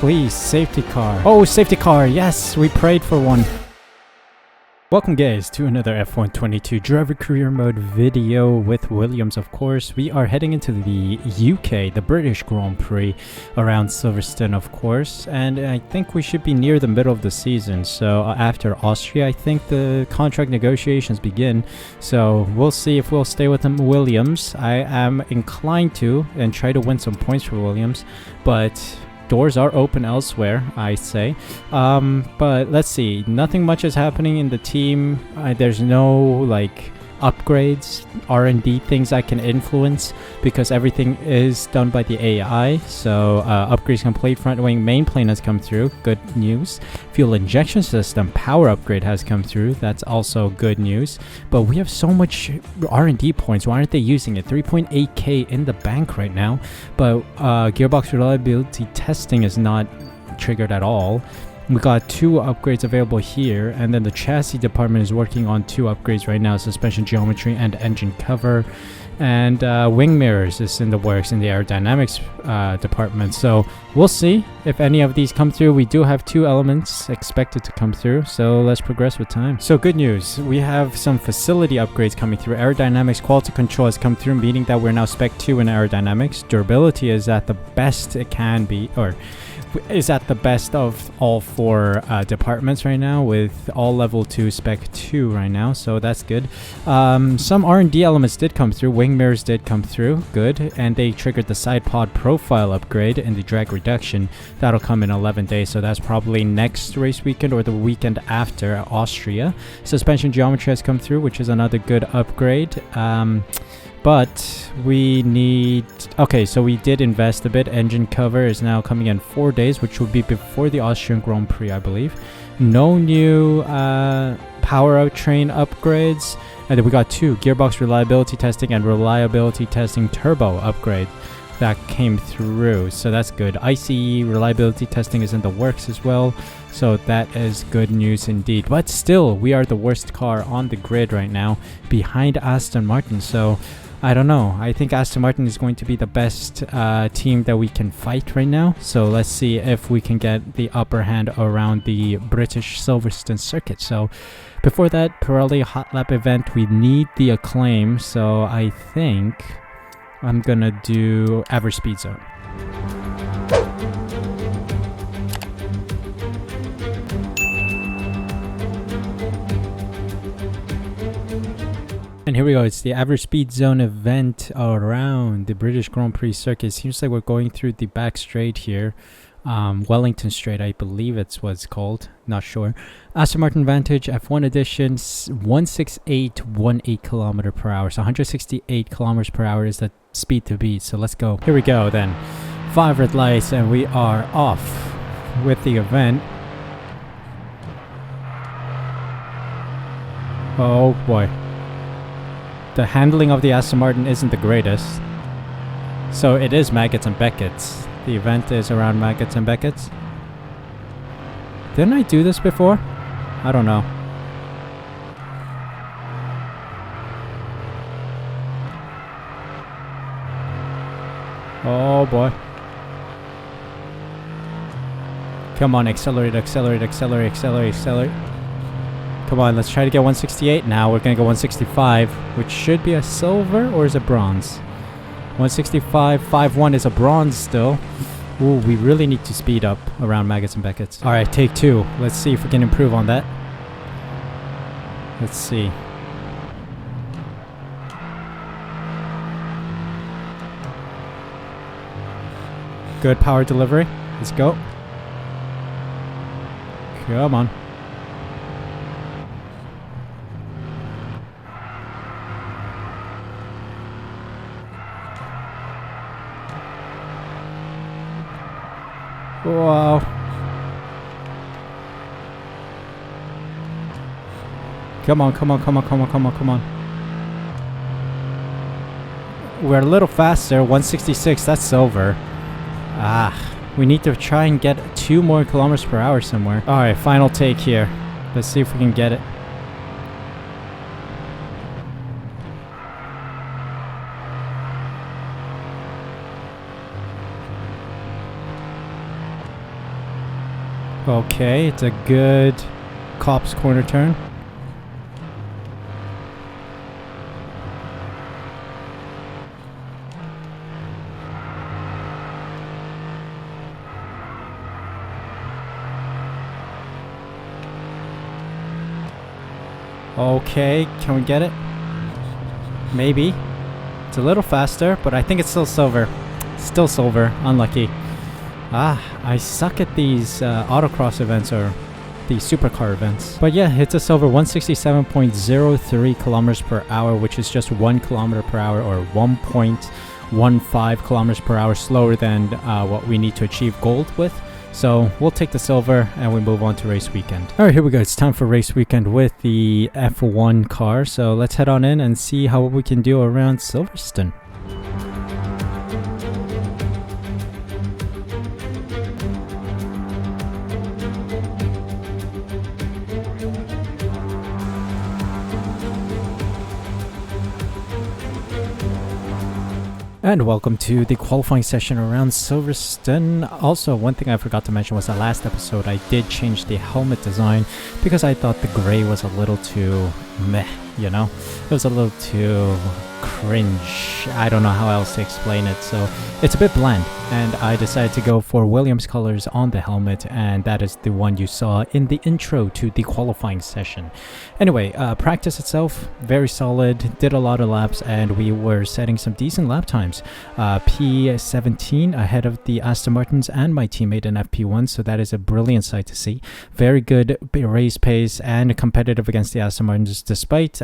please. Safety car. Oh, safety car. Yes, we prayed for one. Welcome guys to another F1 22 driver career mode video with Williams. Of course, we are heading into the UK, the British Grand Prix around Silverstone, of course, and I think we should be near the middle of the season. So after Austria, I think the contract negotiations begin, so we'll see if we'll stay with them. Williams, I am inclined to and try to win some points for Williams, but doors are open elsewhere, I say. But let's see. Nothing much is happening in the team. There's no like upgrades, R&D things I can influence because everything is done by the AI. So upgrades complete. Front wing main plane has come through. Good news. Fuel injection system power upgrade has come through. That's also good news. But we have so much R&D points. Why aren't they using it? 3.8k in the bank right now. But gearbox reliability testing is not triggered at all. We got 2 upgrades available here, and then the chassis department is working on 2 upgrades right now: suspension geometry and engine cover. And wing mirrors is in the works in the aerodynamics department. So we'll see if any of these come through. We do have 2 elements expected to come through, so let's progress with time. So good news, we have some facility upgrades coming through. Aerodynamics quality control has come through, meaning that we're now spec 2 in aerodynamics. Durability is at the best it can be, or is at the best of all 4 departments right now, with all level 2 spec 2 right now, so that's good. Some R&D elements did come through. Wing mirrors did come through, good, and they triggered the side pod profile upgrade and the drag reduction. That'll come in 11 days, so that's probably next race weekend or the weekend after Austria. Suspension geometry has come through, which is another good upgrade. But we need... Okay, so we did invest a bit. Engine cover is now coming in 4 days, which will be before the Austrian Grand Prix, I believe. No new power out train upgrades. And then we got 2 gearbox reliability testing and reliability testing turbo upgrade that came through. So that's good. ICE reliability testing is in the works as well. So that is good news indeed. But still, we are the worst car on the grid right now, behind Aston Martin. So I don't know. I think Aston Martin is going to be the best team that we can fight right now. So let's see if we can get the upper hand around the British Silverstone circuit. So before that, Pirelli Hot Lap event, we need the acclaim. So I think I'm gonna do average speed zone. And here we go, it's the average speed zone event around the British Grand Prix circuit. Seems like we're going through the back straight here. Wellington Straight, I believe it's what it's called, not sure. Aston Martin Vantage F1 edition, 16818 kilometer per hour. So 168 kilometers per hour is the speed to beat. So let's go. Here we go then. 5 red lights and we are off with the event. Oh boy. The handling of the Aston Martin isn't the greatest. So it is Maggots and Beckett's. The event is around Maggots and Beckett's. Didn't I do this before? I don't know. Oh boy. Come on, accelerate, accelerate, accelerate, accelerate, accelerate. Come on, let's try to get 168 now. We're going to go 165, which should be a silver, or is it bronze? 165, 5-1 is a bronze still. Ooh, we really need to speed up around Maggots and Beckett's. All right, take 2. Let's see if we can improve on that. Let's see. Good power delivery. Let's go. Come on. Wow. Come on, come on, come on, come on, come on, come on. We're a little faster. 166, that's silver. We need to try and get 2 more kilometers per hour somewhere. Alright, final take here. Let's see if we can get it. Okay, it's a good Copse corner turn. Okay, can we get it? Maybe. It's a little faster, but I think it's still silver. Still silver. Unlucky. I suck at these autocross events or the supercar events. But yeah, it's a silver 167.03 kilometers per hour, which is just 1 kilometer per hour or 1.15 kilometers per hour slower than what we need to achieve gold with. So we'll take the silver and we move on to race weekend. All right, here we go. It's time for race weekend with the F1 car. So let's head on in and see how we can do around Silverstone. And welcome to the qualifying session around Silverstone. Also, one thing I forgot to mention was the last episode I did change the helmet design because I thought the gray was a little too meh, you know? It was a little too cringe. I don't know how else to explain it. So it's a bit bland, and I decided to go for Williams colors on the helmet, and that is the one you saw in the intro to the qualifying session. Anyway, practice itself, very solid, did a lot of laps, and we were setting some decent lap times. P17 ahead of the Aston Martins and my teammate in FP1, so that is a brilliant sight to see. Very good race pace and competitive against the Aston Martins, despite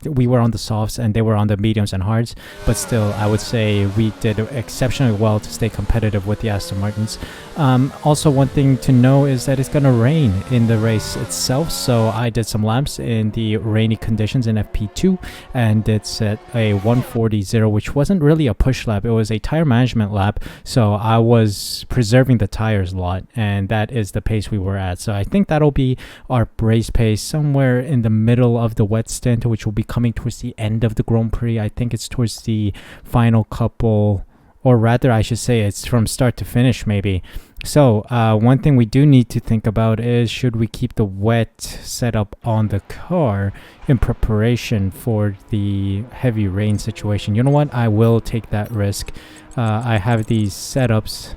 we were on the softs and they were on the mediums and hards, but still I would say we did exceptionally well to stay competitive with the Aston Martins. Also, one thing to know is that it's gonna rain in the race itself, so I did some laps in the rainy conditions in FP2 and did set a 140.0, which wasn't really a push lap, it was a tire management lap, so I was preserving the tires a lot, and that is the pace we were at. So I think that'll be our race pace somewhere in the middle of the wet stint, which will be coming towards the end of the Grand Prix. I think it's towards the final couple, or rather I should say it's from start to finish maybe. So one thing we do need to think about is, should we keep the wet setup on the car in preparation for the heavy rain situation? You know what, I will take that risk. I have these setups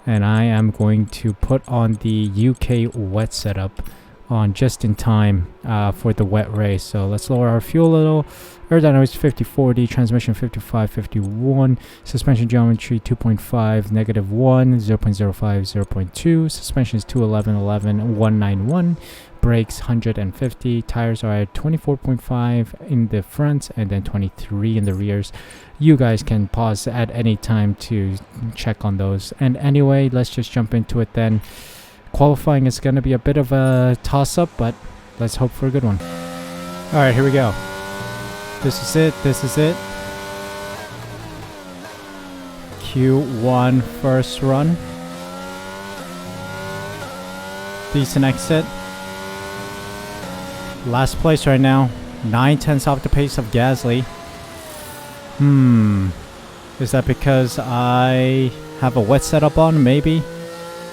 and I am going to put on the UK wet setup on just in time for the wet race. So let's lower our fuel a little. Aerodynamics 50-40, transmission 55-51, suspension geometry 2.5, -1, 0.05, 0.2, suspension is 211-11, 191, brakes 150, tires are at 24.5 in the front and then 23 in the rears. You guys can pause at any time to check on those. And anyway, let's just jump into it then. Qualifying is going to be a bit of a toss-up, but let's hope for a good one. All right, here we go. This is it. This is it. Q1 first run. Decent exit. Last place right now. 9/10 off the pace of Gasly. Is that because I have a wet setup on? Maybe.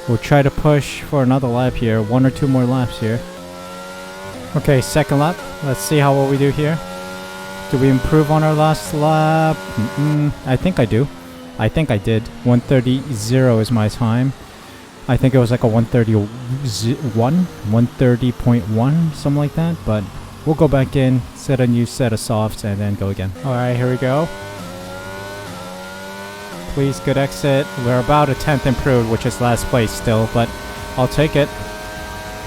We'll try to push for another lap here. 1 or 2 more laps here. Okay, second lap. Let's see how well we do here. Do we improve on our last lap? I think I do. I think I did. 1:30.0 is my time. I think it was like a 1:30.1, 1:30.1, something like that. But we'll go back in, set a new set of softs, and then go again. All right, here we go. Please, good exit. We're about a 10th improved, which is last place still, but I'll take it.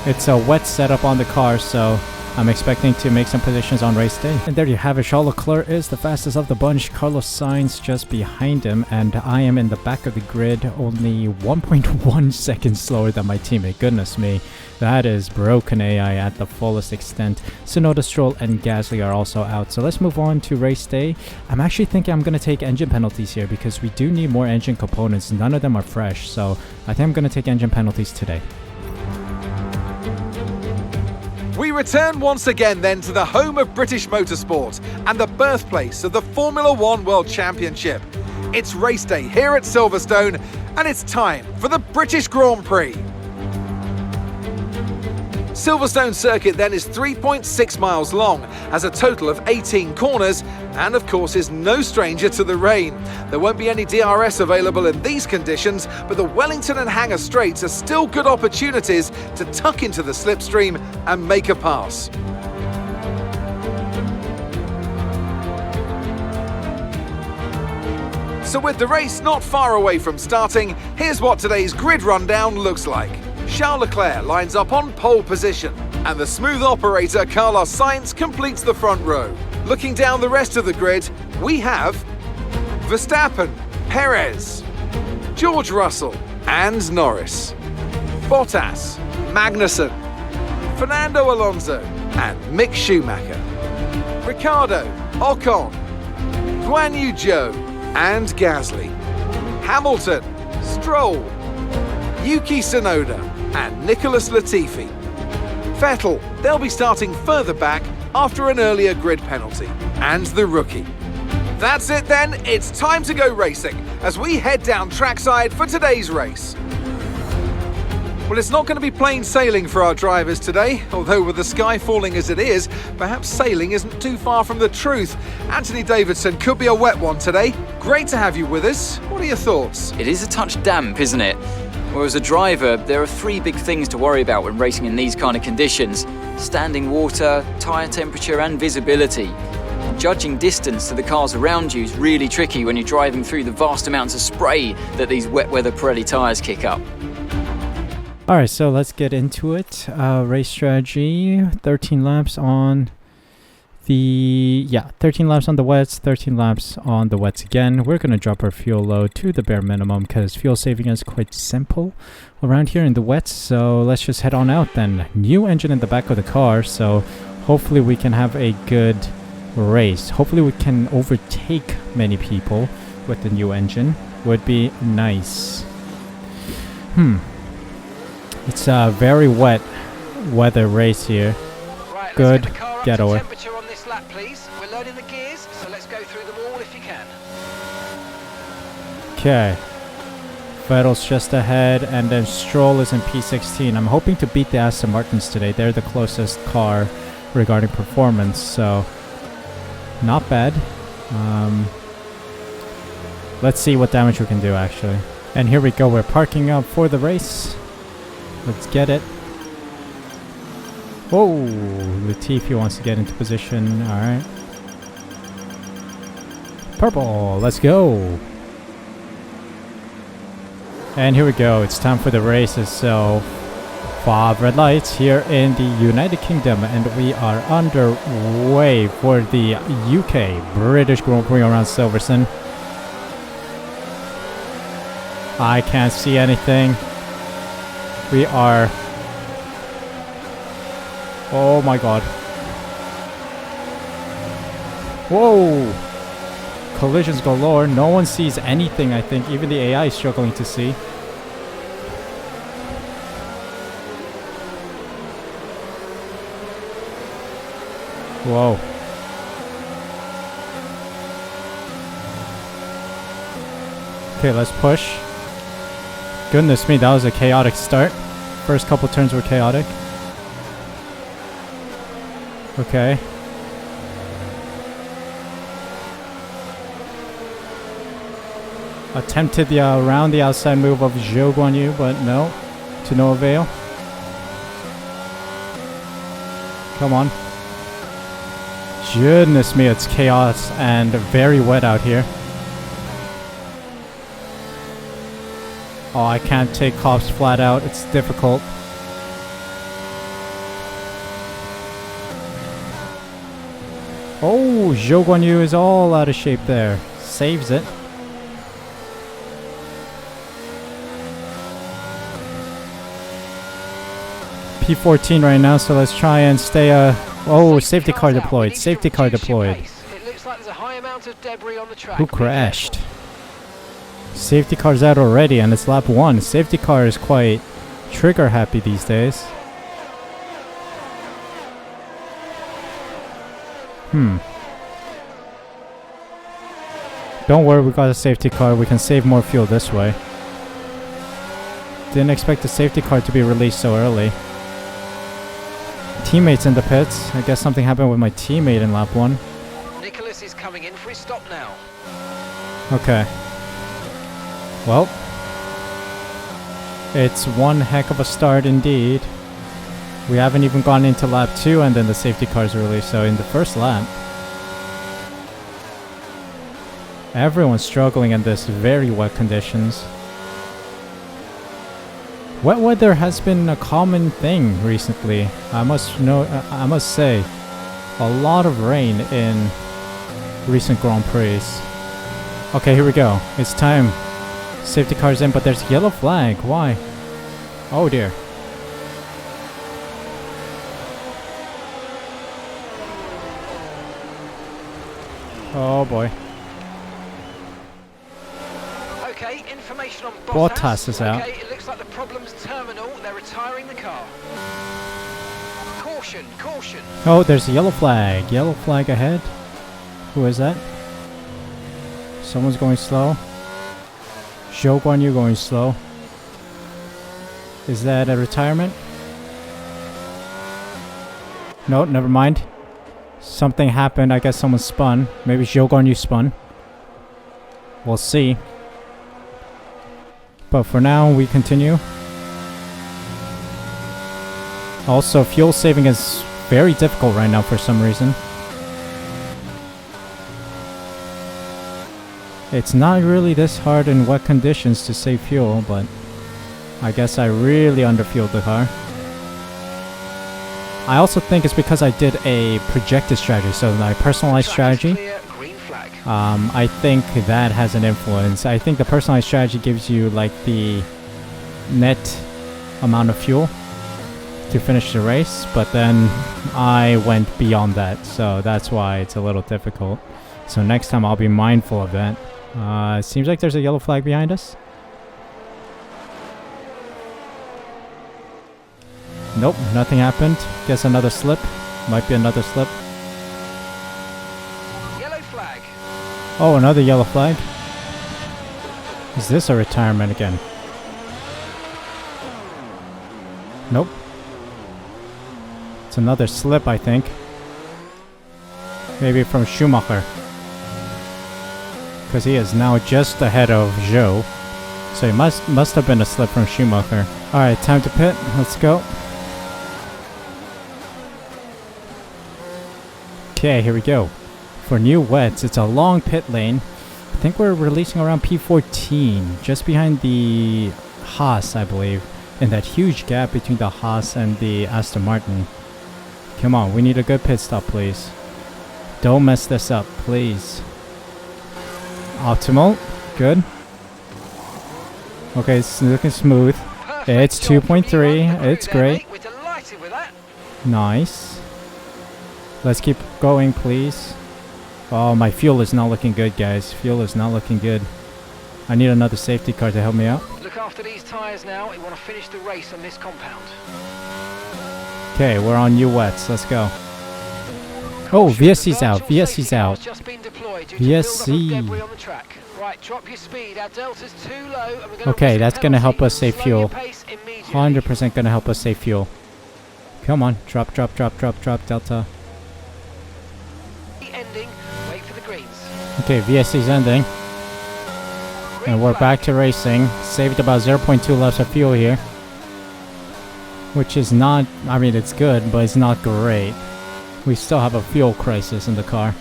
It's a wet setup on the car, so I'm expecting to make some positions on race day. And there you have it. Charles Leclerc is the fastest of the bunch. Carlos Sainz just behind him, and I am in the back of the grid, only 1.1 seconds slower than my teammate. Goodness me, that is broken AI at the fullest extent. Tsunoda, Stroll, and Gasly are also out. So let's move on to race day. I'm actually thinking I'm going to take engine penalties here because we do need more engine components. None of them are fresh, so I think I'm going to take engine penalties today. We return once again then to the home of British motorsport and the birthplace of the Formula One World Championship. It's race day here at Silverstone and it's time for the British Grand Prix. Silverstone circuit then is 3.6 miles long, has a total of 18 corners, and of course is no stranger to the rain. There won't be any DRS available in these conditions, but the Wellington and Hangar straights are still good opportunities to tuck into the slipstream and make a pass. So with the race not far away from starting, here's what today's grid rundown looks like. Charles Leclerc lines up on pole position, and the smooth operator Carlos Sainz completes the front row. Looking down the rest of the grid, we have Verstappen, Perez, George Russell and Norris, Bottas, Magnussen, Fernando Alonso and Mick Schumacher, Ricciardo, Ocon, Guan Yu Zhou and Gasly, Hamilton, Stroll, Yuki Tsunoda and Nicholas Latifi. Vettel, they'll be starting further back after an earlier grid penalty. And the rookie. That's it then, it's time to go racing as we head down trackside for today's race. Well, it's not going to be plain sailing for our drivers today, although with the sky falling as it is, perhaps sailing isn't too far from the truth. Anthony Davidson could be a wet one today. Great to have you with us. What are your thoughts? It is a touch damp, isn't it? Well, as a driver, there are three big things to worry about when racing in these kind of conditions: standing water, tyre temperature and visibility. Judging distance to the cars around you is really tricky when you're driving through the vast amounts of spray that these wet weather Pirelli tyres kick up. Alright, so let's get into it. Race strategy, 13 laps on the... 13 laps on the wets, 13 laps on the wets again. We're going to drop our fuel load to the bare minimum because fuel saving is quite simple around here in the wets. So let's just head on out then. New engine in the back of the car, so hopefully we can have a good race. Hopefully we can overtake many people with the new engine. Would be nice. It's a very wet weather race here. Right, good let's get the car up getaway. to temperature on this lap, please. We're loading the gears, so let's go through them all if you can. Okay. Vettel's just ahead, and then Stroll is in P16. I'm hoping to beat the Aston Martins today. They're the closest car regarding performance, so not bad. Let's see what damage we can do, actually. And here we go. We're parking up for the race. Let's get it. Whoa! Latifi wants to get into position. Alright. Purple! Let's go! And here we go. It's time for the races. So, 5 red lights here in the United Kingdom. And we are underway for the UK British Grand Prix around Silverstone. I can't see anything. We are... Oh my god. Whoa! Collisions galore. No one sees anything, I think. Even the AI is struggling to see. Whoa. Okay, let's push. Goodness me, that was a chaotic start. First couple turns were chaotic. Okay. Attempted the around the outside move of Zhou Guanyu, but no. To no avail. Come on. Goodness me, it's chaos and very wet out here. Oh, I can't take cops flat out. It's difficult. Oh, Zhou Guanyu is all out of shape there. Saves it. P14 right now, so let's try and stay... oh, safety car deployed. Safety car deployed. It looks like there's a high amount of debris on the track. Who crashed? Safety car's out already, and it's lap 1. Safety car is quite trigger happy these days. Don't worry, we got a safety car. We can save more fuel this way. Didn't expect the safety car to be released so early. teammates in the pits. I guess something happened with my teammate in lap 1. Nicholas is coming in for his stop now. Okay. Well, it's one heck of a start indeed. We haven't even gone into lap 2 and then the safety cars are released. So in the first lap, everyone's struggling in this very wet conditions. Wet weather has been a common thing recently. I must say, a lot of rain in recent Grand Prix. Okay, here we go. It's time. Safety car's in, but there's yellow flag. Why? Oh dear. Oh boy. Okay, information on Bottas is out. Okay, it looks like the problem's terminal. They're retiring the car. Caution, caution. Oh, there's a yellow flag. Yellow flag ahead. Who is that? Someone's going slow. Zhou Guanyu going slow. Is that a retirement? No, never mind. Something happened. I guess someone spun. Maybe Zhou Guanyu spun. We'll see. But for now, we continue. Also, fuel saving is very difficult right now for some reason. It's not really this hard in wet conditions to save fuel, but I guess I really underfueled the car. I also think it's because I did a projected strategy, so my personalized strategy. I think that has an influence. I think the personalized strategy gives you like the net amount of fuel to finish the race, but then I went beyond that, so that's why it's a little difficult. So next time I'll be mindful of that. Seems like there's a yellow flag behind us. Nope, nothing happened. Guess another slip. Might be another slip. Yellow flag. Oh, another yellow flag. Is this a retirement again? Nope. It's another slip, I think. Maybe from Schumacher. Because he is now just ahead of Zhou. So it must have been a slip from Schumacher. Alright, time to pit. Let's go. Okay, here we go. For new wets, it's a long pit lane. I think we're releasing around P14, just behind the Haas, I believe. In that huge gap between the Haas and the Aston Martin. Come on, we need a good pit stop, please. Don't mess this up, please. Optimal. Good. Okay, it's looking smooth. It's 2.3. It's great. We're delighted with that. Nice. Let's keep going, please. Oh, my fuel is not looking good, guys. Fuel is not looking good. I need another safety car to help me out. Look after these tyres now. We want to finish the race on this compound. Okay, we're on new wets. Let's go. Oh, VSC's out. VSC's out. VSC. Right, drop your speed. Our delta's too low, and we're Okay, that's gonna help us save fuel. 100% gonna help us save fuel. Come on, drop, drop, drop, drop, drop, delta. Ending. Wait for the greens. Okay, VSC's ending. And we're back to racing. Saved about 0.2 laps of fuel here. Which is not, I mean, it's good, but it's not great. We still have a fuel crisis in the car.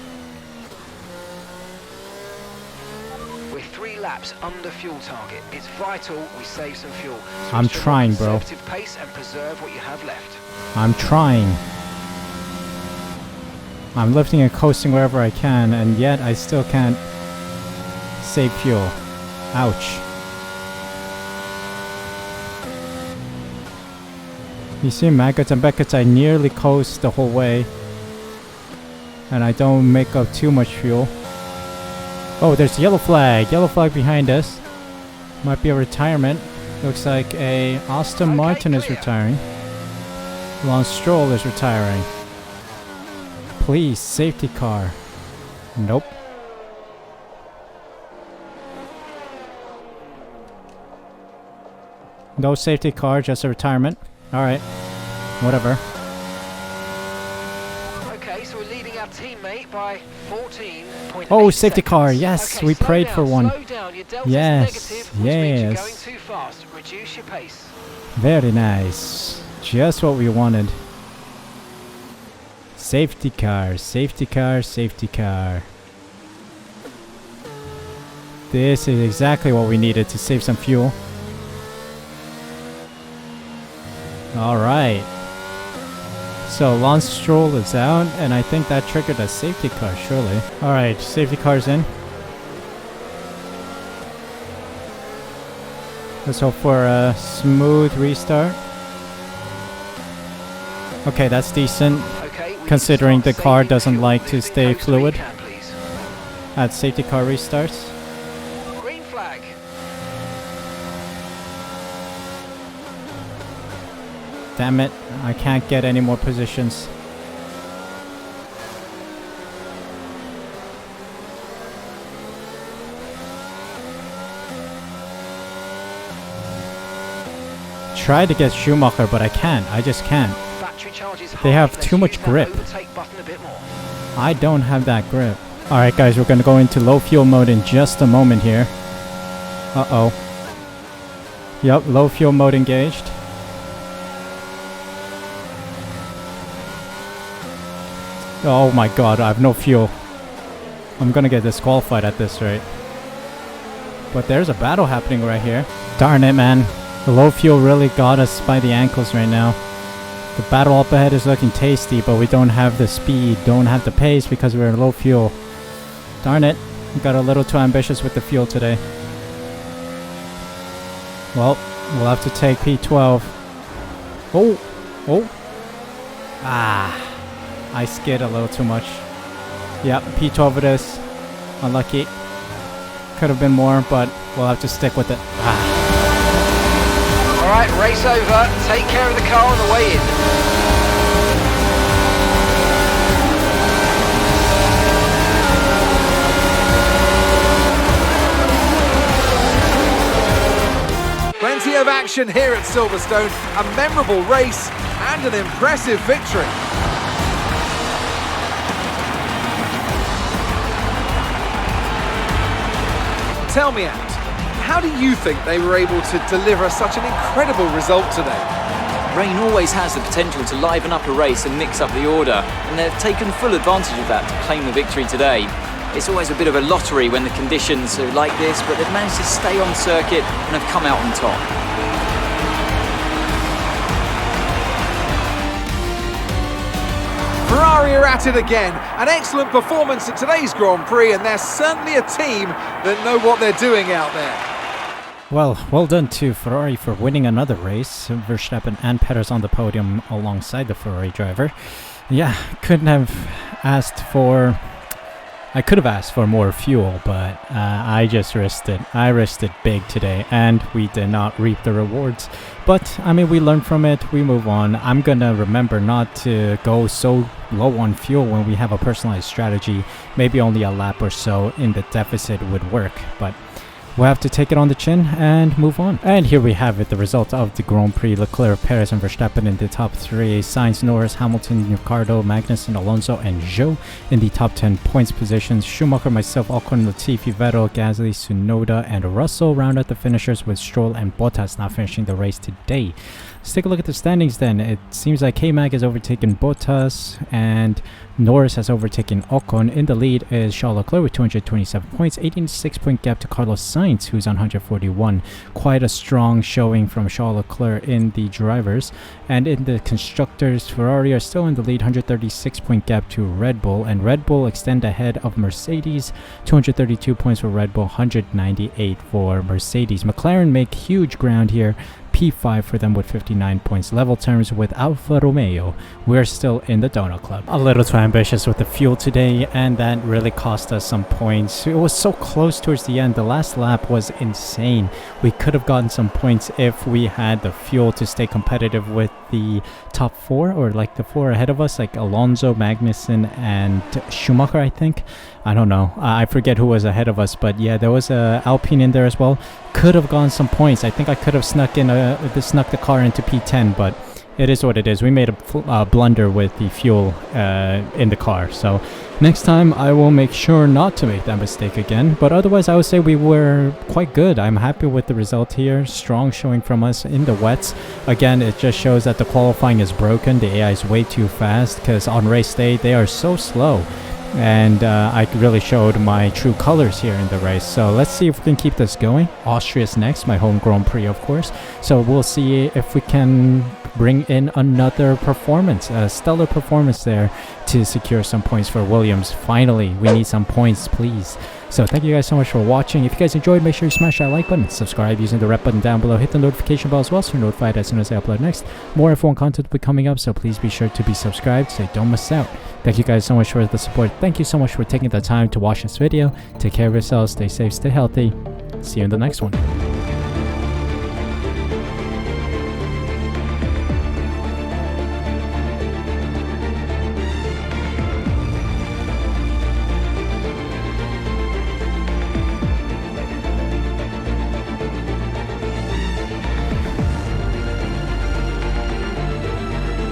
We're 3 laps under fuel target. It's vital we save some fuel. So I'm trying, bro. Conservative pace and preserve what you have left. I'm trying. I'm lifting and coasting wherever I can, and yet I still can't save fuel. Ouch. You see, maggots and beckets, I nearly coast the whole way. And I don't make up too much fuel. Oh, there's a yellow flag. Yellow flag behind us. Might be a retirement. Looks like a Aston Martin is retiring. Lance Stroll is retiring. Please, safety car. Nope. No safety car, just a retirement. Alright. Whatever. our teammate by 14.8 Oh, safety seconds. car. Yes, Okay, we slow prayed down, for one. slow down. Your delta's Yes, negative, which means you're going yes. too fast. Reduce your pace. Very nice. Just what we wanted. Safety car, safety car, safety car. This is exactly what we needed to save some fuel. Alright. So Lance Stroll is out, and I think that triggered a safety car, surely. Alright, safety car's in. Let's hope for a smooth restart. Okay, that's decent, Okay, we considering start the car saving doesn't fuel. like to Losing stay coast fluid. recap, please. At safety car restarts. Green flag. Damn it, I can't get any more positions. Try to get Schumacher, but I can't. I just can't. Battery charge is They high. have Let's too much use that grip. overtake button a bit more. I don't have that grip. Alright guys, we're gonna go into low fuel mode in just a moment here. Uh-oh. Yep, low fuel mode engaged. Oh my god, I have no fuel. I'm gonna get disqualified at this rate. But there's a battle happening right here. Darn it, man. The low fuel really got us by the ankles right now. The battle up ahead is looking tasty, but we don't have the speed, don't have the pace because we're in low fuel. Darn it. We got a little too ambitious with the fuel today. Well, we'll have to take P12. Oh! Oh! Ah! I skid a little too much. Yep, P12 it is. Unlucky. Could have been more, but we'll have to stick with it. Ah. Alright, race over. Take care of the car on the way in. Plenty of action here at Silverstone, a memorable race and an impressive victory. Tell me, Ant, how do you think they were able to deliver such an incredible result today? Rain always has the potential to liven up a race and mix up the order, and they've taken full advantage of that to claim the victory today. It's always a bit of a lottery when the conditions are like this, but they've managed to stay on circuit and have come out on top. Ferrari are at it again. An excellent performance at today's Grand Prix, and they're certainly a team that know what they're doing out there. Well done to Ferrari for winning another race. Verstappen and Perez on the podium alongside the Ferrari driver. Yeah, I could have asked for more fuel, but I just risked it. I risked it big today, and we did not reap the rewards. But, I mean, we learn from it, we move on. I'm gonna remember not to go so low on fuel when we have a personalized strategy. Maybe only a lap or so in the deficit would work, but we'll have to take it on the chin and move on. And here we have it, the result of the Grand Prix. Leclerc, Perez, and Verstappen in the top 3. Sainz, Norris, Hamilton, Ricciardo, Magnussen, Alonso, and Zhou in the top 10 points positions. Schumacher, myself, Ocon, Latifi, Vettel, Gasly, Tsunoda, and Russell round out the finishers, with Stroll and Bottas not finishing the race today. Let's take a look at the standings then. It seems like K-Mag has overtaken Bottas and Norris has overtaken Ocon. In the lead is Charles Leclerc with 227 points, 86-point gap to Carlos Sainz, who's on 141. Quite a strong showing from Charles Leclerc in the drivers. And in the constructors, Ferrari are still in the lead, 136-point gap to Red Bull, and Red Bull extend ahead of Mercedes, 232 points for Red Bull, 198 for Mercedes. McLaren make huge ground here, P5 for them with 59 points. Level terms with Alfa Romeo. We're still in the Donut Club. A little too ambitious with the fuel today, and that really cost us some points. It was so close towards the end. The last lap was insane. We could have gotten some points if we had the fuel to stay competitive with the top 4, or like the 4 ahead of us, like Alonso, Magnussen, and Schumacher, I think. I don't know. I forget who was ahead of us, but yeah, there was a Alpine in there as well. Could have gone some points. I think I could have snuck the car into P10, but it is what it is. We made a blunder with the fuel in the car. So next time I will make sure not to make that mistake again. But otherwise, I would say we were quite good. I'm happy with the result here. Strong showing from us in the wets. Again, it just shows that the qualifying is broken. The AI is way too fast because on race day, they are so slow. And I really showed my true colors here in the race. So let's see if we can keep this going. Austria's next, my home Grand Prix, of course. So we'll see if we can bring in another performance, a stellar performance there to secure some points for Williams. Finally, we need some points, please. So thank you guys so much for watching. If you guys enjoyed, make sure you smash that like button, subscribe using the red button down below, hit the notification bell as well so you're notified as soon as I upload next. More F1 content will be coming up, so please be sure to be subscribed so you don't miss out. Thank you guys so much for the support. Thank you so much for taking the time to watch this video. Take care of yourselves, stay safe, stay healthy. See you in the next one.